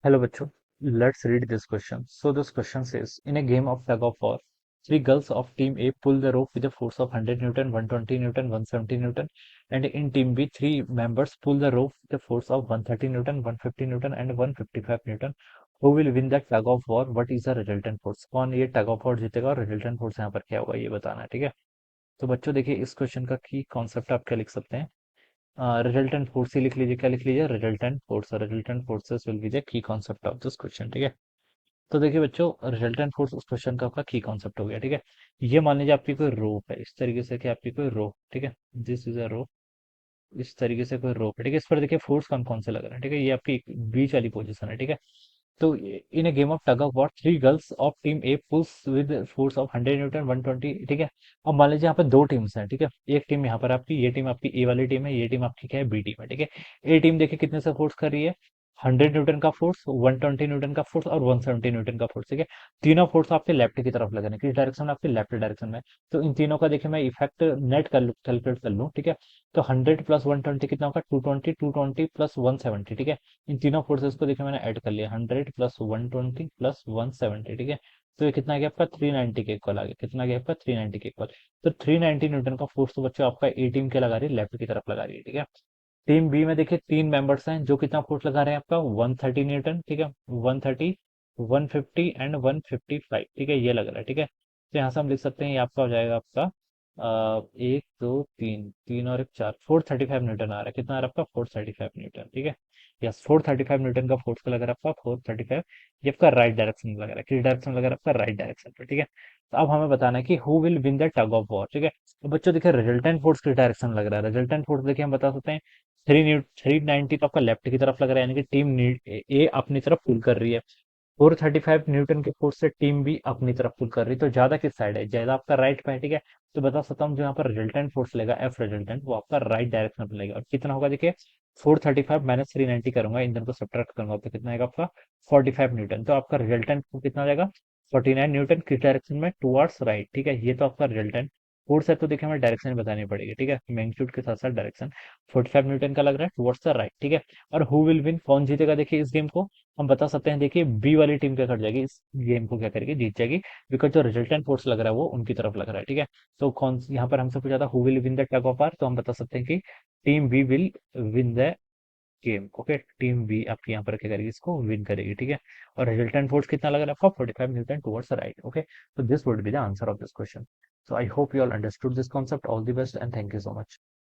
Hello, bachcho. Let's read this question. So this question says, in a game of tug of war, three girls of team A pull the rope with a force of 100 Newton, 120 Newton, 170 Newton, and in team B, three members pull the rope with a force of 130 Newton, 150 Newton, and 155 Newton. Who will win the tug of war? What is the resultant force? कौन ये tug of war जीतेगा और resultant force यहाँ पर क्या होगा ये बताना है, ठीक है। तो बच्चों देखिए इस क्वेश्चन का की कॉन्सेप्ट आप क्या लिख सकते हैं। रिजल्टेंट फोर्स ही लिख लीजिए, क्या लिख लीजिए, resultant forces will be the key concept of this question, ठीक है। तो देखिए बच्चों, रिजल्टेंट फोर्स उस क्वेश्चन का आपका की कॉन्सेप्ट हो गया, ठीक है। ये मान लीजिए आपकी कोई रोप है, इस तरीके से कि आपकी कोई रोप, ठीक है। दिस इज अ रोप, इस तरीके से कोई रोप है, ठीक है। इस पर देखिए फोर्स कौन कौन से लग रहा है, ठीक है। ये आपकी बीच वाली पोजीशन है, ठीक है। तो in a game of tug of war, three girls of team A pulls with force of 100 newton, 120, ठीक है। अब मान लीजिए यहाँ पे दो टीम्स हैं, ठीक है। एक टीम यहाँ पर आपकी, ये टीम आपकी ए वाली टीम है, ये टीम आपकी क्या है, बी टीम है, ठीक है। ए टीम देखिए कितने से फोर्स कर रही है, 100 न्यूटन का फोर्स, 120 न्यूटन का फोर्स और 170 न्यूटन का फोर्स, ठीक है। तीनों फोर्स आपके लेफ्ट की तरफ लग रहे हैं, किस डायरेक्शन में, आपके लेफ्ट डायरेक्शन में। तो इन तीनों का देखिए मैं इफेक्ट नेट कैलकुलेट कर लूँ, ठीक है। तो 100 प्लस 120 कितना होगा, 220, 220 प्लस 170, ठीक है। इन तीनों फोर्सेस को देखिए मैंने ऐड कर लिया, 100 प्लस 120 प्लस 170, ठीक है। तो ये कितना आ गया आपका, 390 के इक्वल आ गया, कितना आ गया आपका, 390 के इक्वल। तो 390 न्यूटन का फोर्स तो बच्चों आपका ए टीम के लगा रही है, लेफ्ट की तरफ लगा रही है, ठीक है। टीम बी में देखिए तीन मेंबर्स हैं जो कितना फोर्स लगा रहे हैं आपका, 130 न्यूटन, ठीक है। 130, 150 एंड 155, ठीक है, ये लग रहा है, ठीक है। तो यहाँ से हम लिख सकते हैं ये आपका हो जाएगा आपका एक दो तीन, तीन और एक चार, 435 न्यूटन आ रहा है, कितना आ रहा है आपका, 435 न्यूटन, ठीक है। यस, 435 न्यूटन का फोर्स लग रहा है आपका, 435। ये आपका राइट डायरेक्शन में लग रहा है, किस डायरेक्शन में लग रहा है आपका, राइट डायरेक्शन पे, ठीक है। तो अब हमें बताना है कि who will win the tug of war, ठीक है। तो बच्चों देखिए रिजल्टेंट फोर्स किस डायरेक्शन में लग रहा है, रिजल्टेंट फोर्स देखिए हम बता सकते हैं 390 तो आपका लेफ्ट की तरफ लग रहा है, यानी कि टीम ए अपनी तरफ पुल कर रही है। 435 न्यूटन के फोर्स से टीम बी अपनी तरफ पुल कर रही है, तो ज्यादा किस साइड है, ज्यादा आपका राइट पे है, ठीक है। तो बता सकता हूँ जो यहाँ पर रिजल्टेंट फोर्स लेगा, एफ रिजल्टेंट, वो आपका राइट डायरेक्शन में लेगा। और कितना होगा देखिए, 435 माइनस 390 करूंगा, इन दोनों को सब्ट्रैक्ट करूंगा तो कितना आएगा आपका, 45 न्यूटन। तो आपका रिजल्टेंट कितना आ जाएगा, 49 न्यूटन, किस डायरेक्शन में, टुवर्ड्स राइट, ठीक है। ये तो आपका रिजल्टेंट फोर्स है, तो देखिए हमें डायरेक्शन बतानी पड़ेगी, ठीक है। मैग्नीट्यूड के साथ साथ डायरेक्शन, 45 न्यूटन का लग रहा है टुवर्ड्स द राइट, ठीक है। और हु विल विन, कौन जीतेगा देखिए इस गेम को, हम बता सकते हैं देखिए बी वाली टीम क्या कर जाएगी, इस गेम को क्या करेगी, जीत जाएगी। बिकॉज जो रिजल्टेंट फोर्स लग रहा है वो उनकी तरफ लग रहा है, ठीक है। तो कौन, यहाँ पर हमसे पूछा था who will win the tug of war, तो हम बता सकते हैं कि team B will win the game, okay. Team B आपकी यहाँ पर क्या करेगी, इसको विन करेगी, ठीक है। और रिजल्टेंट फोर्स कितना लग रहा है आपका, 45 newton towards the right, okay. तो this would be the answer of this question. So I hope you all understood this concept. All the best and thank you so much.